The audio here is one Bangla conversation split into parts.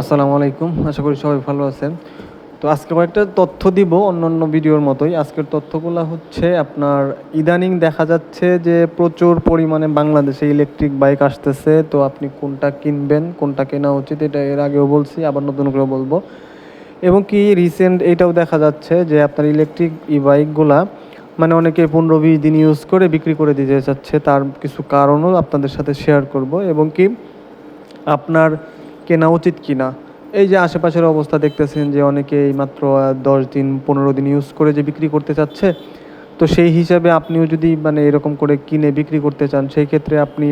আসসালামু আলাইকুম, আশা করি সবাই ভালো আছেন। তো আজকে কয়েকটা তথ্য দিব অন্যান্য ভিডিওর মতোই। আজকের তথ্যগুলো হচ্ছে আপনার ইদানিং দেখা যাচ্ছে যে প্রচুর পরিমাণে বাংলাদেশে ইলেকট্রিক বাইক আসতেছে। তো আপনি কোনটা কিনবেন, কোনটা কেনা উচিত, এটা এর আগেও বলছি, আবার নতুন করে বলবো। এবং কি রিসেন্ট এইটাও দেখা যাচ্ছে যে আপনার ইলেকট্রিক বাইকগুলা মানে অনেকে 15-20 দিন ইউজ করে বিক্রি করে দিতে চাচ্ছে। তার কিছু কারণও আপনাদের সাথে শেয়ার করব এবং কি আপনার কেনা উচিত কিনা। এই যে আশেপাশের অবস্থা দেখতেছেন যে অনেকে এই মাত্র 10 দিন 15 দিন ইউজ করে যে বিক্রি করতে চাচ্ছে। তো সেই হিসাবে আপনিও যদি মানে এরকম করে কিনে বিক্রি করতে চান, সেই ক্ষেত্রে আপনি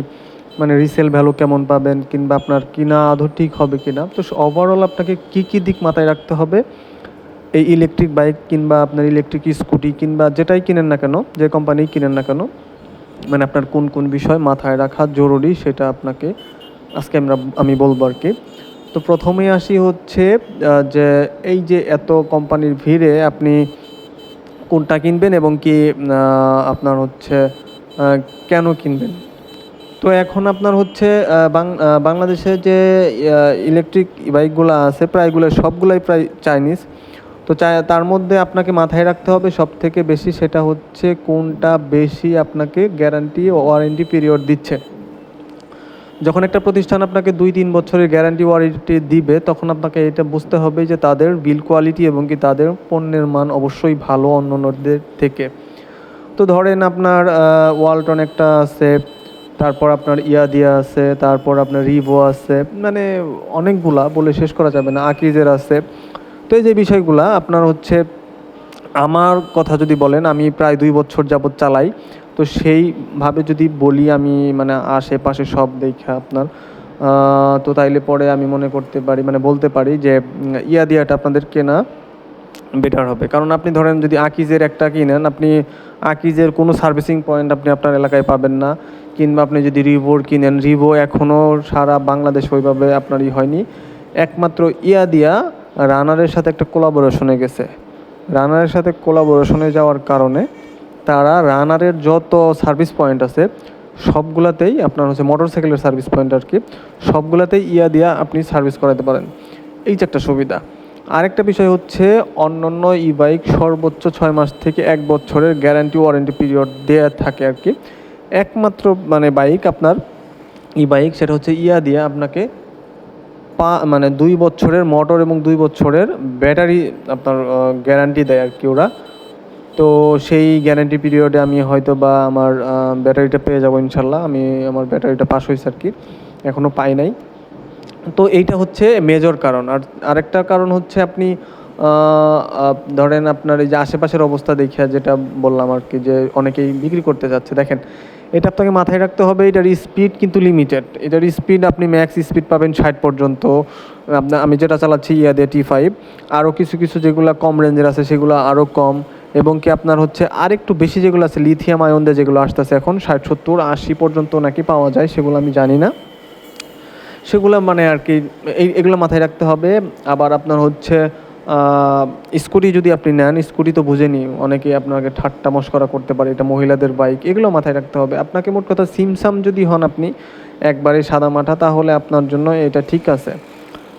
মানে রিসেল ভ্যালু কেমন পাবেন, কিংবা আপনার কিনা আদৌ ঠিক হবে কিনা। তো ওভারঅল আপনাকে কি কি দিক মাথায় রাখতে হবে এই ইলেকট্রিক বাইক কিংবা আপনার ইলেকট্রিক স্কুটি কিংবা যেটাই কিনেন না কেন, যে কোম্পানি কিনেন না কেন, মানে আপনার কোন কোন বিষয় মাথায় রাখা জরুরি সেটা আপনাকে আজকে আমি বলবো আর কি। তো প্রথমেই আসি হচ্ছে যে এই যে এত কোম্পানির ভিড়ে আপনি কোনটা কিনবেন এবং কি আপনার হচ্ছে কেন কিনবেন। তো এখন আপনার হচ্ছে বাংলাদেশে যে ইলেকট্রিক বাইকগুলো আছে প্রায়গুলো সবগুলাই প্রায় চাইনিজ। তো তার মধ্যে আপনাকে মাথায় রাখতে হবে সব থেকে বেশি সেটা হচ্ছে কোনটা বেশি আপনাকে গ্যারান্টি ও ওয়ারেন্টি পিরিয়ড দিচ্ছে। যখন একটা প্রতিষ্ঠান আপনাকে 2-3 বছরের গ্যারান্টি ওয়ারেন্টি দিবে, তখন আপনাকে এটা বুঝতে হবে যে তাদের বিল কোয়ালিটি এবং কি তাদের পণ্যের মান অবশ্যই ভালো অন্যদের থেকে। তো ধরেন আপনার ওয়ালটন একটা আছে, তারপর আপনার ইয়াদিয়া আছে, তারপর আপনার রিভো আছে, মানে অনেকগুলা বলে শেষ করা যাবে না, আকিজের আছে। তো এই যে বিষয়গুলা আপনার হচ্ছে, আমার কথা যদি বলেন, আমি প্রায় 2 বছর যাবৎ চালাই। তো সেইভাবে যদি বলি আমি মানে আশেপাশে সব দেখে আপনার তো তাইলে পরে আমি মনে করতে পারি মানে বলতে পারি যে ইয়াদিয়াটা আপনাদের কেনা বেটার হবে। কারণ আপনি ধরেন যদি আকিজের একটা কিনেন, আপনি আকিজের কোনো সার্ভিসিং পয়েন্ট আপনি আপনার এলাকায় পাবেন না। কিংবা আপনি যদি রিভোর কিনেন, রিভো এখনও সারা বাংলাদেশ ওইভাবে আপনারই হয়নি। একমাত্র ইয়াদিয়া রানারের সাথে একটা কোলাবোরেশনে গেছে। রানারের সাথে কোলাবোরেশনে যাওয়ার কারণে তারা রানারের যত সার্ভিস পয়েন্ট আছে সবগুলাতেই আপনার হচ্ছে মোটরসাইকেলের সার্ভিস পয়েন্ট আর কি, সবগুলাতেই দিয়া আপনি সার্ভিস করাতে পারেন। এই যে একটা সুবিধা। আরেকটা বিষয় হচ্ছে অন্যান্য ই বাইক সর্বোচ্চ 6 মাস থেকে 1 বছরের গ্যারান্টি ওয়ারেন্টি পিরিয়ড দেওয়া থাকে আর কি। একমাত্র মানে বাইক আপনার ই বাইক সেটা হচ্ছে দিয়া আপনাকে মানে 2 বছরের মোটর এবং 2 বছরের ব্যাটারি আপনার গ্যারান্টি দেয় আর কি ওরা। তো সেই গ্যারান্টি পিরিয়ডে আমি হয়তো বা আমার ব্যাটারিটা পেয়ে যাবো ইনশাল্লাহ। আমি আমার ব্যাটারিটা পাস হয়েছে আর কি, এখনও পাই নাই। তো এইটা হচ্ছে মেজর কারণ। আর আরেকটা কারণ হচ্ছে আপনি ধরেন আপনার এই যে আশেপাশের অবস্থা দেখিয়া যেটা বললাম আর কি, যে অনেকেই বিক্রি করতে যাচ্ছে, দেখেন এটা আপনাকে মাথায় রাখতে হবে, এটার স্পিড কিন্তু লিমিটেড। এটার স্পিড আপনি ম্যাক্স স্পিড পাবেন 60 পর্যন্ত। আমি যেটা চালাচ্ছি ইয়াদে T5, আরও কিছু কিছু যেগুলো কম রেঞ্জের আছে সেগুলো আরও কম। এবং কি আপনার হচ্ছে আরেকটু বেশি যেগুলো আছে লিথিয়াম আয়ন দিয়ে যেগুলো আসতেছে এখন 60 70 80 পর্যন্ত নাকি পাওয়া যায়, সেগুলো আমি জানি না। সেগুলো মানে আর কি এগুলো মাথায় রাখতে হবে। আবার আপনার হচ্ছে স্কুটি যদি আপনি নেন, স্কুটি তো বুঝেনি অনেকে আপনাকে ঠাট্টা মশকরা করতে পারে, এটা মহিলাদের বাইক, এগুলো মাথায় রাখতে হবে আপনাকে। মোট কথা সিমসাম যদি হন আপনি একবারে সাদা মাঠা, তাহলে আপনার জন্য এটা ঠিক আছে।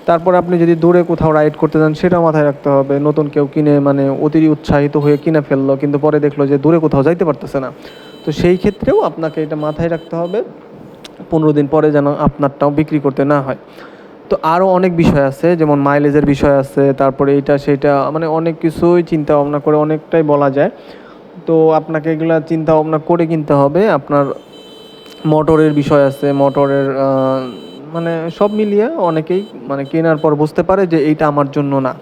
তারপর আপনি যদি দূরে কোথাও রাইড করতে যান, সেটাও মাথায় রাখতে হবে। নতুন কেউ কিনে মানে উৎসাহিত হয়ে কিনে ফেললো, কিন্তু পরে দেখলো যে দূরে কোথাও যাইতে পারতেছে না। তো সেই ক্ষেত্রেও আপনাকে এটা মাথায় রাখতে হবে 15 দিন পরে যেন আপনারটাও বিক্রি করতে না হয়। তো আরও অনেক বিষয় আছে, যেমন মাইলেজের বিষয় আছে, তারপরে এইটা সেটা মানে অনেক কিছুই চিন্তা ভাবনা করে অনেকটাই বলা যায়। তো আপনাকে এগুলা চিন্তা ভাবনা করে কিনতে হবে। আপনার মোটরের বিষয় আছে, মোটরের মানে সব মিলিয়ে অনেকেই মানে কেনার পর বুঝতে পারে যে এইটা আমার জন্য না,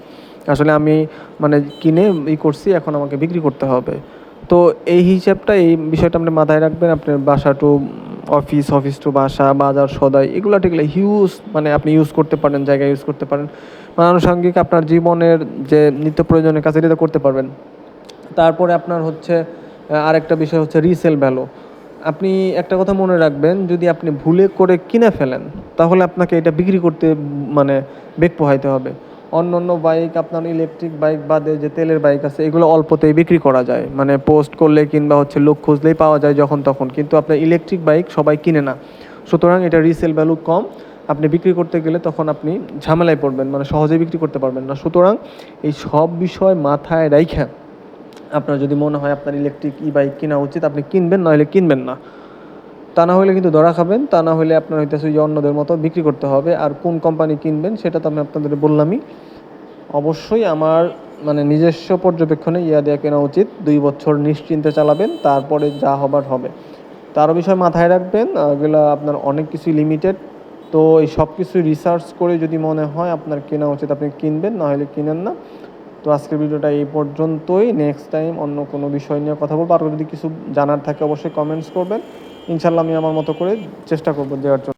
আসলে আমি মানে কিনে করছি, এখন আমাকে বিক্রি করতে হবে। তো এই হিসাবটা, এই বিষয়টা আপনি মাথায় রাখবেন। আপনার বাসা টু অফিস, অফিস টু বাসা, বাজার সদাই, এগুলো টিগুলো হিউজ মানে আপনি ইউজ করতে পারেন, জায়গায় ইউজ করতে পারেন। মানে আনুষঙ্গিক আপনার জীবনের যে নিত্য প্রয়োজনীয় কাজ এটা করতে পারবেন। তারপরে আপনার হচ্ছে আরেকটা বিষয় হচ্ছে রিসেল ভ্যালু। আপনি একটা কথা মনে রাখবেন, যদি আপনি ভুলে করে কিনে ফেলেন, তাহলে আপনাকে এটা বিক্রি করতে মানে বেগ পোহাইতে হবে। অন্য অন্য বাইক আপনার ইলেকট্রিক বাইক বাদে যে তেলের বাইক আছে, এগুলো অল্পতেই বিক্রি করা যায়, মানে পোস্ট করলে কিংবা হচ্ছে লোক খুঁজলেই পাওয়া যায় যখন তখন। কিন্তু আপনার ইলেকট্রিক বাইক সবাই কিনে না, সুতরাং এটা রিসেল ভ্যালু কম। আপনি বিক্রি করতে গেলে তখন আপনি ঝামেলায় পড়বেন, মানে সহজেই বিক্রি করতে পারবেন না। সুতরাং এই সব বিষয় মাথায় রাইখা আপনার যদি মনে হয় আপনার ইলেকট্রিক ই বাইক কেনা উচিত, আপনি কিনবেন, নইলে কিনবেন না। তা না হলে কিন্তু ধরা খাবেন, তা না হলে আপনার হইতেছে যে অন্যদের মতো বিক্রি করতে হবে। আর কোন কোম্পানি কিনবেন সেটা তো আমি আপনাদের বললামই। অবশ্যই আমার মানে নিজস্ব পর্যবেক্ষণে দেওয়া কেনা উচিত। 2 বছর নিশ্চিন্তে চালাবেন, তারপরে যা হবার হবে। তারও বিষয় মাথায় রাখবেন, এগুলো আপনার অনেক কিছুই লিমিটেড। তো এই সব কিছু রিসার্চ করে যদি মনে হয় আপনার কেনা উচিত, আপনি কিনবেন, না হলে কিনেন না। তো আজকের ভিডিওটা এই পর্যন্তই। নেক্সট টাইম অন্য কোনো বিষয় নিয়ে কথা বলবো। আর যদি কিছু জানার থাকে অবশ্যই কমেন্টস করবেন। ইনশাল্লাহ আমি আমার মতো করে চেষ্টা করবো দেওয়ার জন্য।